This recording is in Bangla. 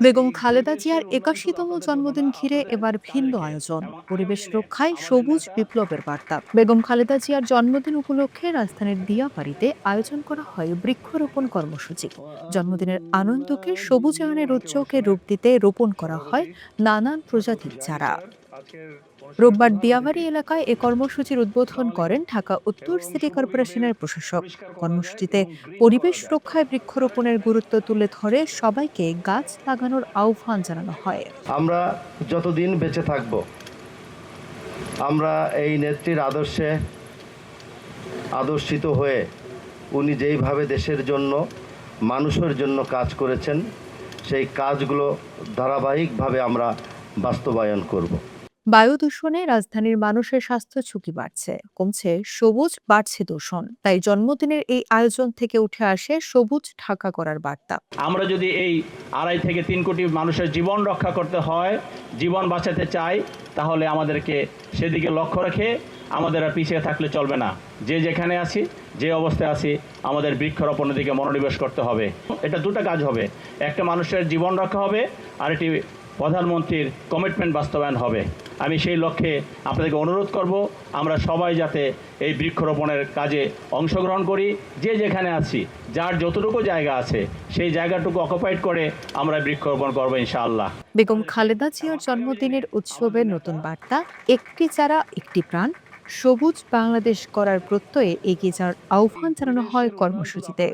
বেগম খালেদা জিয়ার ৮১তম জন্মদিন ঘিরে এবার ভিন্ন আয়োজন, পরিবেশ রক্ষায় সবুজ বিপ্লবের বার্তা। বেগম খালেদা জিয়ার জন্মদিন উপলক্ষে রাজধানীর দিয়াবাড়িতে আয়োজন করা হয় বৃক্ষরোপণ কর্মসূচি। জন্মদিনের আনন্দকে সবুজায়নের উৎসবকে রূপ দিতে রোপণ করা হয় নানান প্রজাতির চারা। রোববার দিয়াবাড়ি এলাকায় এ কর্মসূচির উদ্বোধন করেন ঢাকা উত্তর সিটি কর্পোরেশনের প্রশাসক। কর্মসূচিতে পরিবেশ রক্ষায় বৃক্ষরোপণের গুরুত্ব তুলে ধরে সবাইকে গাছ লাগানোর আহ্বান জানানো হয়। আমরা যতদিন বেঁচে থাকব, আমরা এই নেত্রীর আদর্শে আদর্শিত হয়ে উনি যেইভাবে দেশের জন্য, মানুষের জন্য কাজ করেছেন, সেই কাজগুলো ধারাবাহিকভাবে আমরা বাস্তবায়ন করব। বায়ু দূষণে রাজধানীর মানুষের স্বাস্থ্য ঝুঁকি বাড়ছে, কমছে সবুজ, বাড়ছে দূষণ। তাই জন্মদিনের এই আয়োজন থেকে উঠে আসে সবুজ ঢাকা করার বার্তা। আমরা যদি এই 2.5 থেকে 3 কোটি মানুষের জীবন রক্ষা করতে হয়, জীবন বাঁচাতে চাই, তাহলে আমাদেরকে সেদিকে লক্ষ্য রেখে আমাদের আর পিছিয়ে থাকলে চলবে না। যে যেখানে আছি, যে অবস্থায় আছি, আমাদের বৃক্ষরোপণের দিকে মনোনিবেশ করতে হবে। এটা দুটো কাজ হবে, একটা মানুষের জীবন রক্ষা হবে, আর একটি প্রধানমন্ত্রীর কমিটমেন্ট বাস্তবায়ন হবে। আমি সেই লক্ষ্যে আপনাদেরকে অনুরোধ করব, আমরা সবাই যাতে এই বৃক্ষরোপণের কাজে অংশগ্রহণ করি। যে যেখানে আছি, যার যতটুকু জায়গা আছে, সেই জায়গাটুকু অকুপাইড করে আমরা বৃক্ষরোপণ করবো ইনশাআল্লাহ। বেগম খালেদা জিয়ার জন্মদিনের উৎসবের নতুন বার্তা, একটি চারা একটি প্রাণ, সবুজ বাংলাদেশ করার প্রত্যয়ে এগিয়ে যাওয়ার আহ্বান জানানো হয় কর্মসূচিতে।